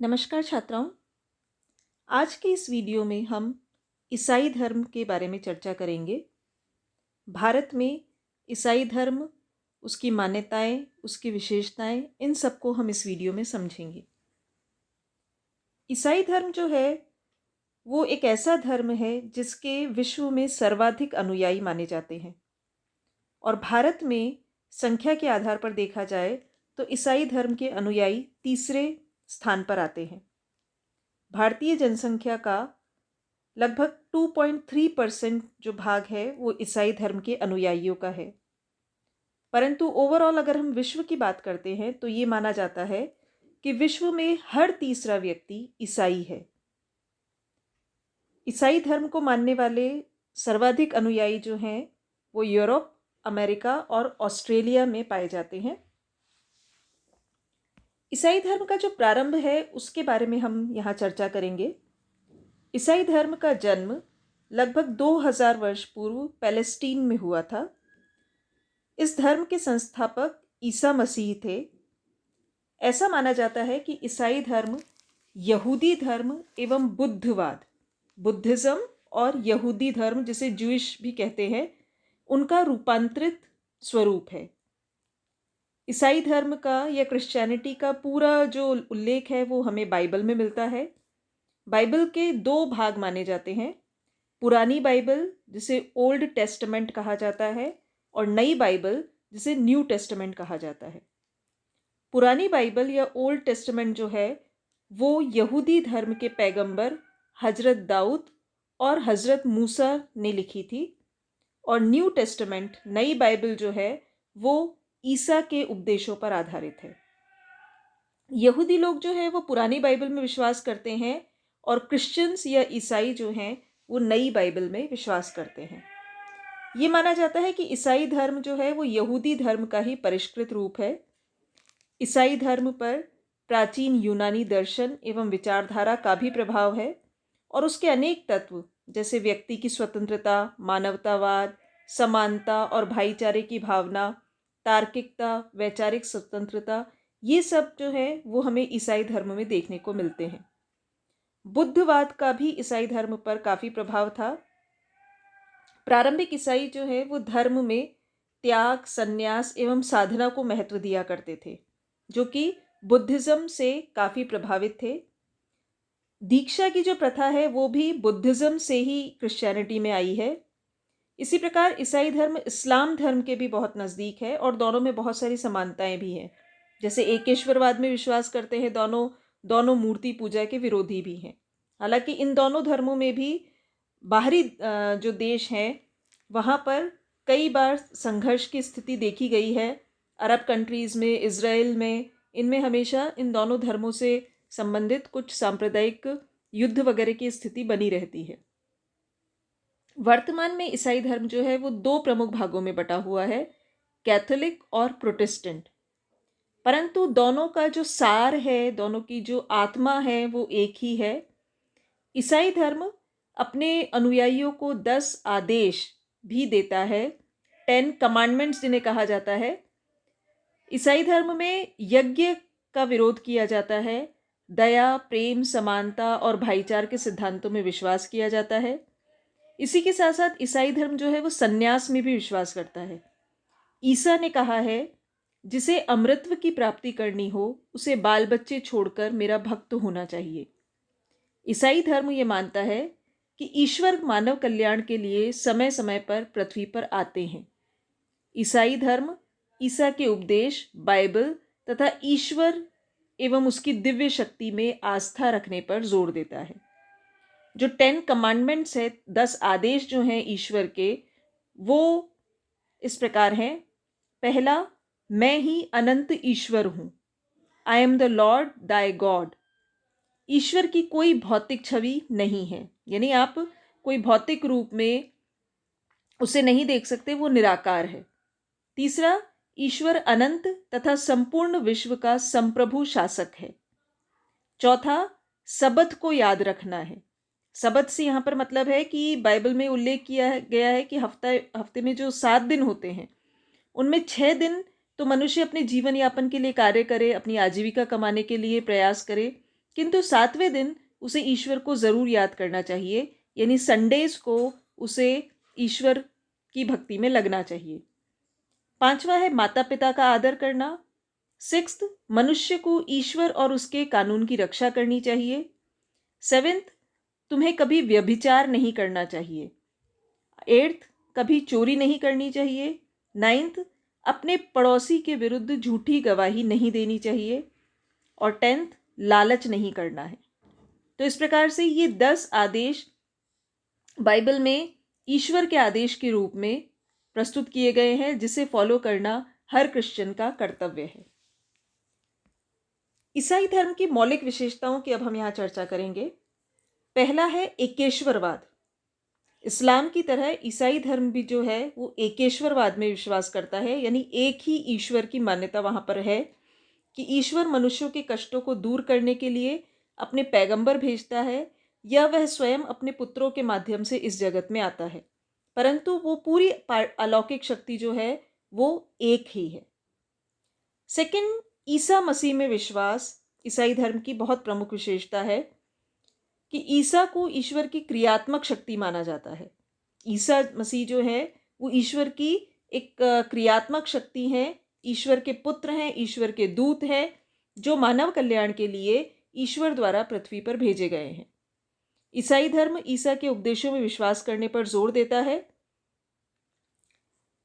नमस्कार छात्राओं। आज के इस वीडियो में हम ईसाई धर्म के बारे में चर्चा करेंगे। भारत में ईसाई धर्म, उसकी मान्यताएं, उसकी विशेषताएं, इन सबको हम इस वीडियो में समझेंगे। ईसाई धर्म जो है वो एक ऐसा धर्म है जिसके विश्व में सर्वाधिक अनुयायी माने जाते हैं और भारत में संख्या के आधार पर देखा जाए तो ईसाई धर्म के अनुयायी तीसरे स्थान पर आते हैं। भारतीय जनसंख्या का लगभग 2.3% जो भाग है वो ईसाई धर्म के अनुयायियों का है। परंतु ओवरऑल अगर हम विश्व की बात करते हैं तो ये माना जाता है कि विश्व में हर तीसरा व्यक्ति ईसाई है। ईसाई धर्म को मानने वाले सर्वाधिक अनुयायी जो हैं वो यूरोप, अमेरिका और ऑस्ट्रेलिया में पाए जाते हैं। ईसाई धर्म का जो प्रारंभ है उसके बारे में हम यहाँ चर्चा करेंगे। ईसाई धर्म का जन्म लगभग 2000 वर्ष पूर्व पैलेस्टीन में हुआ था। इस धर्म के संस्थापक ईसा मसीह थे। ऐसा माना जाता है कि ईसाई धर्म यहूदी धर्म एवं बुद्धवाद, बुद्धिज्म और यहूदी धर्म जिसे ज्यूइश भी कहते हैं, उनका रूपांतरित स्वरूप है। ईसाई धर्म का या क्रिश्चियनिटी का पूरा जो उल्लेख है वो हमें बाइबल में मिलता है। बाइबल के दो भाग माने जाते हैं, पुरानी बाइबल जिसे ओल्ड टेस्टामेंट कहा जाता है और नई बाइबल जिसे न्यू टेस्टामेंट कहा जाता है। पुरानी बाइबल या ओल्ड टेस्टामेंट जो है वो यहूदी धर्म के पैगंबर हजरत दाऊद और हजरत मूसा ने लिखी थी और न्यू टेस्टामेंट, नई बाइबल जो है वो ईसा के उपदेशों पर आधारित है। यहूदी लोग जो है वो पुरानी बाइबल में विश्वास करते हैं और क्रिश्चियंस या ईसाई जो हैं वो नई बाइबल में विश्वास करते हैं। ये माना जाता है कि ईसाई धर्म जो है वो यहूदी धर्म का ही परिष्कृत रूप है। ईसाई धर्म पर प्राचीन यूनानी दर्शन एवं विचारधारा का भी प्रभाव है और उसके अनेक तत्व जैसे व्यक्ति की स्वतंत्रता, मानवतावाद, समानता और भाईचारे की भावना, तार्किकता, वैचारिक स्वतंत्रता, ये सब जो है वो हमें ईसाई धर्म में देखने को मिलते हैं। बुद्धवाद का भी ईसाई धर्म पर काफ़ी प्रभाव था। प्रारंभिक ईसाई जो है वो धर्म में त्याग, संन्यास एवं साधना को महत्व दिया करते थे, जो कि बुद्धिज्म से काफ़ी प्रभावित थे। दीक्षा की जो प्रथा है वो भी बुद्धिज्म से ही क्रिश्चियनिटी में आई है। इसी प्रकार ईसाई धर्म इस्लाम धर्म के भी बहुत नज़दीक है और दोनों में बहुत सारी समानताएं भी हैं। जैसे एकेश्वरवाद में विश्वास करते हैं, दोनों मूर्ति पूजा के विरोधी भी हैं। हालांकि इन दोनों धर्मों में भी बाहरी जो देश हैं वहाँ पर कई बार संघर्ष की स्थिति देखी गई है। अरब कंट्रीज़ में, इज़राइल में, इनमें हमेशा इन दोनों धर्मों से संबंधित कुछ सांप्रदायिक युद्ध वगैरह की स्थिति बनी रहती है। वर्तमान में ईसाई धर्म जो है वो दो प्रमुख भागों में बटा हुआ है, कैथोलिक और प्रोटेस्टेंट। परंतु दोनों का जो सार है, दोनों की जो आत्मा है वो एक ही है। ईसाई धर्म अपने अनुयायियों को 10 आदेश भी देता है, 10 कमांडमेंट्स जिन्हें कहा जाता है। ईसाई धर्म में यज्ञ का विरोध किया जाता है, दया, प्रेम, समानता और भाईचारे के सिद्धांतों में विश्वास किया जाता है। इसी के साथ साथ ईसाई धर्म जो है वो सन्यास में भी विश्वास करता है। ईसा ने कहा है, जिसे अमृतत्व की प्राप्ति करनी हो उसे बाल बच्चे छोड़कर मेरा भक्त होना चाहिए। ईसाई धर्म ये मानता है कि ईश्वर मानव कल्याण के लिए समय समय पर पृथ्वी पर आते हैं। ईसाई धर्म ईसा के उपदेश, बाइबल तथा ईश्वर एवं उसकी दिव्य शक्ति में आस्था रखने पर जोर देता है। जो 10 कमांडमेंट्स है, 10 आदेश जो हैं ईश्वर के, वो इस प्रकार हैं। पहला, मैं ही अनंत ईश्वर हूँ, I am the lord thy god. ईश्वर की कोई भौतिक छवि नहीं है, यानी आप कोई भौतिक रूप में उसे नहीं देख सकते, वो निराकार है। तीसरा, ईश्वर अनंत तथा संपूर्ण विश्व का संप्रभु शासक है। चौथा, सबत को याद रखना है। सबत से यहाँ पर मतलब है कि बाइबल में उल्लेख किया गया है कि हफ्ते में जो 7 दिन होते हैं उनमें 6 दिन तो मनुष्य अपने जीवन यापन के लिए कार्य करे, अपनी आजीविका कमाने के लिए प्रयास करे, किंतु 7वें दिन उसे ईश्वर को ज़रूर याद करना चाहिए, यानी संडेज़ को उसे ईश्वर की भक्ति में लगना चाहिए। 5वां है माता पिता का आदर करना। 6th, मनुष्य को ईश्वर और उसके कानून की रक्षा करनी चाहिए। 7th, तुम्हें कभी व्यभिचार नहीं करना चाहिए। 8th, कभी चोरी नहीं करनी चाहिए। 9th, अपने पड़ोसी के विरुद्ध झूठी गवाही नहीं देनी चाहिए। और 10th, लालच नहीं करना है। तो इस प्रकार से ये 10 आदेश बाइबल में ईश्वर के आदेश के रूप में प्रस्तुत किए गए हैं, जिसे फॉलो करना हर क्रिश्चियन का कर्तव्य है। ईसाई धर्म की मौलिक विशेषताओं की अब हम यहाँ चर्चा करेंगे। पहला है एकेश्वरवाद। इस्लाम की तरह ईसाई धर्म भी जो है वो एकेश्वरवाद में विश्वास करता है, यानी एक ही ईश्वर की मान्यता वहाँ पर है कि ईश्वर मनुष्यों के कष्टों को दूर करने के लिए अपने पैगंबर भेजता है, या वह स्वयं अपने पुत्रों के माध्यम से इस जगत में आता है, परंतु वो पूरी अलौकिक शक्ति जो है वो एक ही है। सेकंड, ईसा मसीह में विश्वास ईसाई धर्म की बहुत प्रमुख विशेषता है कि ईसा को ईश्वर की क्रियात्मक शक्ति माना जाता है। ईसा मसीह जो है वो ईश्वर की एक क्रियात्मक शक्ति है, ईश्वर के पुत्र हैं, ईश्वर के दूत हैं, जो मानव कल्याण के लिए ईश्वर द्वारा पृथ्वी पर भेजे गए हैं। ईसाई धर्म ईसा के उपदेशों में विश्वास करने पर जोर देता है।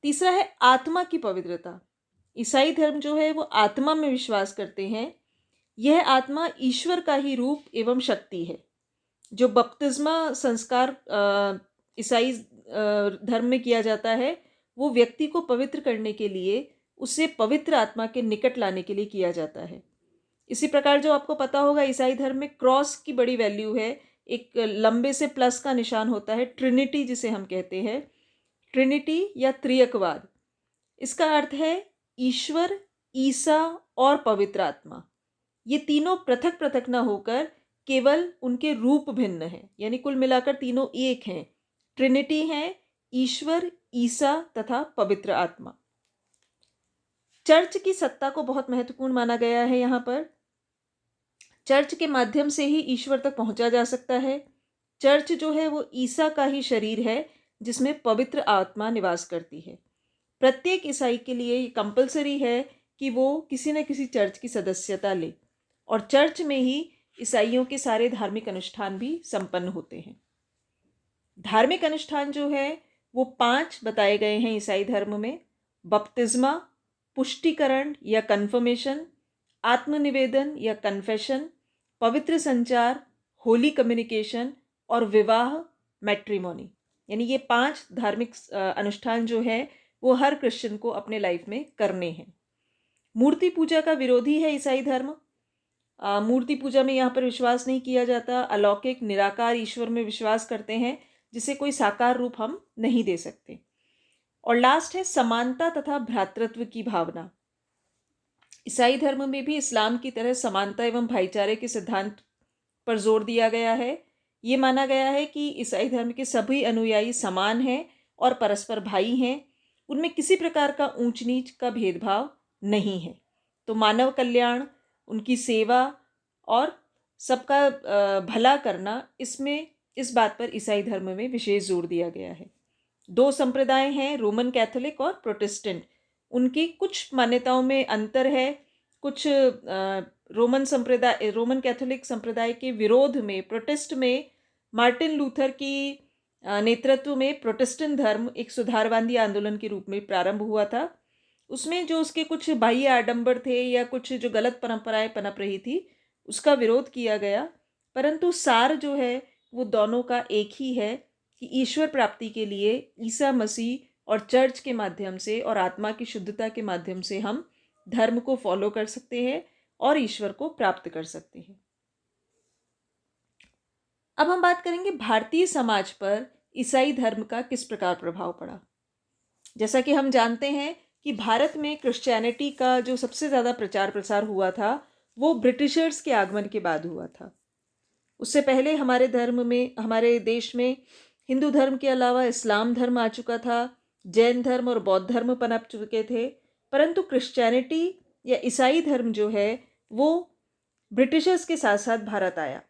तीसरा है आत्मा की पवित्रता। ईसाई धर्म जो है वो आत्मा में विश्वास करते हैं। यह आत्मा ईश्वर का ही रूप एवं शक्ति है। जो बपतिस्मा संस्कार ईसाई धर्म में किया जाता है, वो व्यक्ति को पवित्र करने के लिए, उसे पवित्र आत्मा के निकट लाने के लिए किया जाता है। इसी प्रकार जो आपको पता होगा, ईसाई धर्म में क्रॉस की बड़ी वैल्यू है। एक लंबे से प्लस का निशान होता है, ट्रिनिटी जिसे हम कहते हैं, ट्रिनिटी या त्रियकवाद। इसका अर्थ है ईश्वर, ईसा और पवित्र आत्मा। ये तीनों पृथक पृथक न होकर केवल उनके रूप भिन्न हैं, यानी कुल मिलाकर तीनों एक हैं। ट्रिनिटी हैं ईश्वर, ईसा तथा पवित्र आत्मा। चर्च की सत्ता को बहुत महत्वपूर्ण माना गया है। यहाँ पर चर्च के माध्यम से ही ईश्वर तक पहुंचा जा सकता है। चर्च जो है वो ईसा का ही शरीर है, जिसमें पवित्र आत्मा निवास करती है। प्रत्येक ईसाई के लिए ये कंपलसरी है कि वो किसी न किसी चर्च की सदस्यता ले, और चर्च में ही ईसाइयों के सारे धार्मिक अनुष्ठान भी संपन्न होते हैं। धार्मिक अनुष्ठान जो है वो 5 बताए गए हैं ईसाई धर्म में: बपतिस्मा, पुष्टिकरण या कन्फर्मेशन, आत्मनिवेदन या कन्फेशन, पवित्र संचार, होली कम्युनिकेशन और विवाह, मैट्रिमोनी। यानी ये 5 धार्मिक अनुष्ठान जो है वो हर क्रिश्चियन को अपने लाइफ में करने हैं। मूर्ति पूजा का विरोधी है ईसाई धर्म। मूर्ति पूजा में यहाँ पर विश्वास नहीं किया जाता। अलौकिक निराकार ईश्वर में विश्वास करते हैं, जिसे कोई साकार रूप हम नहीं दे सकते। और लास्ट है समानता तथा भ्रातृत्व की भावना। ईसाई धर्म में भी इस्लाम की तरह समानता एवं भाईचारे के सिद्धांत पर जोर दिया गया है। ये माना गया है कि ईसाई धर्म के सभी अनुयायी समान हैं और परस्पर भाई हैं। उनमें किसी प्रकार का ऊंच नीच का भेदभाव नहीं है। तो मानव कल्याण, उनकी सेवा और सबका भला करना, इसमें इस बात पर ईसाई धर्म में विशेष जोर दिया गया है। 2 संप्रदाय हैं, रोमन कैथोलिक और प्रोटेस्टेंट। उनकी कुछ मान्यताओं में अंतर है। कुछ रोमन कैथोलिक संप्रदाय के विरोध में, प्रोटेस्ट में, मार्टिन लूथर की नेतृत्व में प्रोटेस्टेंट धर्म एक सुधारवादी आंदोलन के रूप में प्रारंभ हुआ था। उसमें जो उसके कुछ बाह्य आडंबर थे या कुछ जो गलत परंपराएं पनप रही थी, उसका विरोध किया गया। परंतु सार जो है वो दोनों का एक ही है कि ईश्वर प्राप्ति के लिए ईसा मसीह और चर्च के माध्यम से और आत्मा की शुद्धता के माध्यम से हम धर्म को फॉलो कर सकते हैं और ईश्वर को प्राप्त कर सकते हैं। अब हम बात करेंगे भारतीय समाज पर ईसाई धर्म का किस प्रकार प्रभाव पड़ा। जैसा कि हम जानते हैं कि भारत में क्रिश्चियनिटी का जो सबसे ज़्यादा प्रचार प्रसार हुआ था वो ब्रिटिशर्स के आगमन के बाद हुआ था। उससे पहले हमारे देश में हिंदू धर्म के अलावा इस्लाम धर्म आ चुका था, जैन धर्म और बौद्ध धर्म पनप चुके थे। परंतु क्रिश्चियनिटी या ईसाई धर्म जो है वो ब्रिटिशर्स के साथ साथ भारत आया।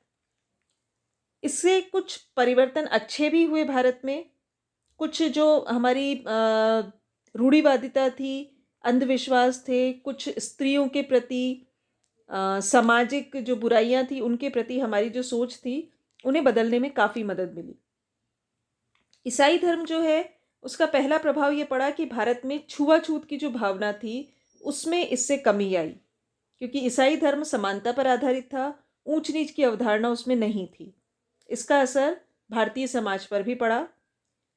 इससे कुछ परिवर्तन अच्छे भी हुए भारत में, कुछ जो हमारी रूढ़िवादिता थी, अंधविश्वास थे, कुछ स्त्रियों के प्रति सामाजिक जो बुराइयां थी उनके प्रति हमारी जो सोच थी, उन्हें बदलने में काफ़ी मदद मिली। ईसाई धर्म जो है उसका पहला प्रभाव ये पड़ा कि भारत में छुआछूत की जो भावना थी उसमें इससे कमी आई, क्योंकि ईसाई धर्म समानता पर आधारित था, ऊंच नीच की अवधारणा उसमें नहीं थी। इसका असर भारतीय समाज पर भी पड़ा।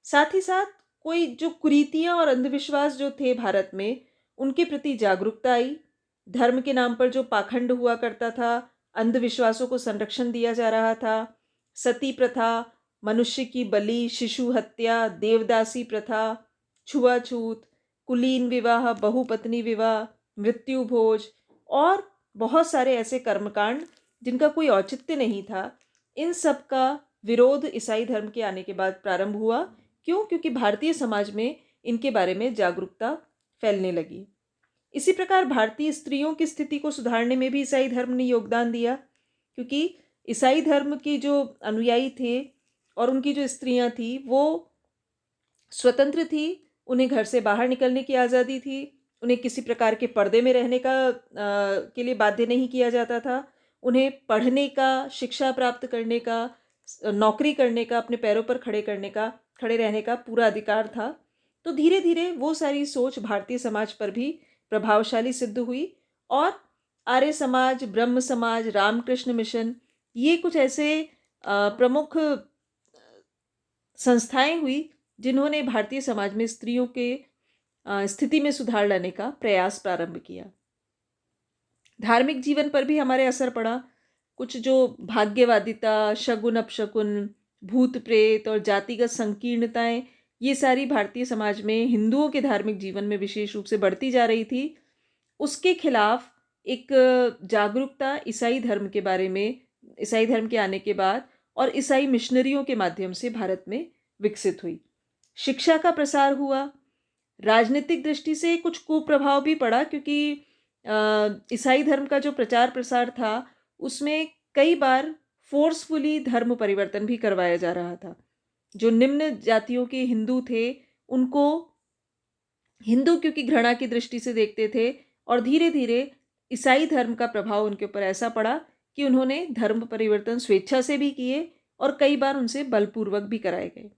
साथ ही साथ कोई जो कुरीतियां और अंधविश्वास जो थे भारत में, उनके प्रति जागरूकता आई। धर्म के नाम पर जो पाखंड हुआ करता था, अंधविश्वासों को संरक्षण दिया जा रहा था, सती प्रथा, मनुष्य की बलि, शिशु हत्या, देवदासी प्रथा, छुआछूत, कुलीन विवाह, बहुपत्नी विवाह, मृत्यु भोज और बहुत सारे ऐसे कर्मकांड जिनका कोई औचित्य नहीं था, इन सब का विरोध ईसाई धर्म के आने के बाद प्रारंभ हुआ। क्यों? क्योंकि भारतीय समाज में इनके बारे में जागरूकता फैलने लगी। इसी प्रकार भारतीय स्त्रियों की स्थिति को सुधारने में भी ईसाई धर्म ने योगदान दिया, क्योंकि ईसाई धर्म की जो अनुयायी थे और उनकी जो स्त्रियां थी वो स्वतंत्र थी, उन्हें घर से बाहर निकलने की आज़ादी थी, उन्हें किसी प्रकार के पर्दे में रहने के लिए बाध्य नहीं किया जाता था, उन्हें पढ़ने का, शिक्षा प्राप्त करने का, नौकरी करने का, अपने पैरों पर खड़े रहने का पूरा अधिकार था। तो धीरे धीरे वो सारी सोच भारतीय समाज पर भी प्रभावशाली सिद्ध हुई और आर्य समाज, ब्रह्म समाज, रामकृष्ण मिशन, ये कुछ ऐसे प्रमुख संस्थाएं हुई जिन्होंने भारतीय समाज में स्त्रियों के स्थिति में सुधार लाने का प्रयास प्रारंभ किया। धार्मिक जीवन पर भी हमारे असर पड़ा। कुछ जो भाग्यवादिता, शगुन अपशकुन, भूत प्रेत और जातिगत संकीर्णताएं, ये सारी भारतीय समाज में हिंदुओं के धार्मिक जीवन में विशेष रूप से बढ़ती जा रही थी, उसके खिलाफ एक जागरूकता ईसाई धर्म के बारे में, ईसाई धर्म के आने के बाद और ईसाई मिशनरियों के माध्यम से भारत में विकसित हुई। शिक्षा का प्रसार हुआ। राजनीतिक दृष्टि से कुछ कुप्रभाव भी पड़ा, क्योंकि ईसाई धर्म का जो प्रचार प्रसार था उसमें कई बार फोर्सफुली धर्म परिवर्तन भी करवाया जा रहा था। जो निम्न जातियों के हिंदू थे उनको हिंदू क्योंकि घृणा की दृष्टि से देखते थे, और धीरे धीरे ईसाई धर्म का प्रभाव उनके ऊपर ऐसा पड़ा कि उन्होंने धर्म परिवर्तन स्वेच्छा से भी किए और कई बार उनसे बलपूर्वक भी कराए गए।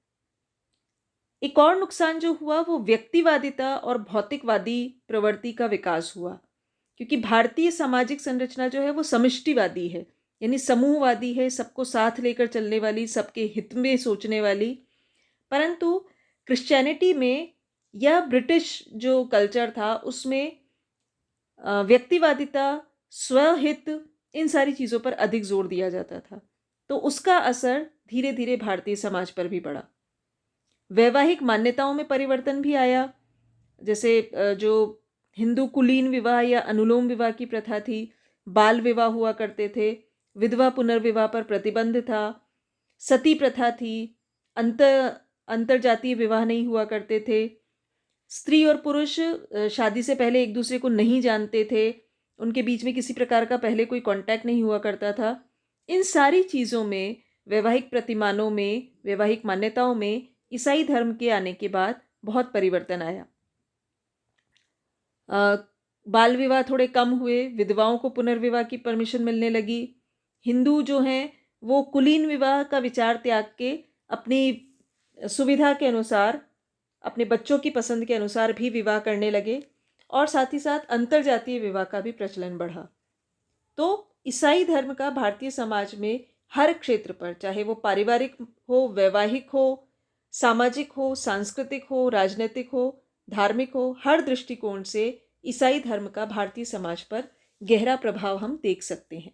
एक और नुकसान जो हुआ वो व्यक्तिवादिता और भौतिकवादी प्रवृत्ति का विकास हुआ, क्योंकि भारतीय सामाजिक संरचना जो है वो समष्टिवादी है, यानी समूहवादी है, सबको साथ लेकर चलने वाली, सबके हित में सोचने वाली। परंतु क्रिश्चियनिटी में या ब्रिटिश जो कल्चर था उसमें व्यक्तिवादिता, स्वहित, इन सारी चीज़ों पर अधिक जोर दिया जाता था। तो उसका असर धीरे धीरे भारतीय समाज पर भी पड़ा। वैवाहिक मान्यताओं में परिवर्तन भी आया। जैसे जो हिंदू कुलीन विवाह या अनुलोम विवाह की प्रथा थी, बाल विवाह हुआ करते थे, विधवा पुनर्विवाह पर प्रतिबंध था, सती प्रथा थी, अंतरजातीय विवाह नहीं हुआ करते थे, स्त्री और पुरुष शादी से पहले एक दूसरे को नहीं जानते थे, उनके बीच में किसी प्रकार का पहले कोई कांटेक्ट नहीं हुआ करता था। इन सारी चीज़ों में, वैवाहिक प्रतिमानों में, वैवाहिक मान्यताओं में ईसाई धर्म के आने के बाद बहुत परिवर्तन आया। बाल विवाह थोड़े कम हुए, विधवाओं को पुनर्विवाह की परमिशन मिलने लगी। हिंदू जो हैं वो कुलीन विवाह का विचार त्याग के अपनी सुविधा के अनुसार, अपने बच्चों की पसंद के अनुसार भी विवाह करने लगे, और साथ ही साथ अंतरजातीय विवाह का भी प्रचलन बढ़ा। तो ईसाई धर्म का भारतीय समाज में हर क्षेत्र पर, चाहे वो पारिवारिक हो, वैवाहिक हो, सामाजिक हो, सांस्कृतिक हो, राजनीतिक हो, धार्मिक हो, हर दृष्टिकोण से ईसाई धर्म का भारतीय समाज पर गहरा प्रभाव हम देख सकते हैं।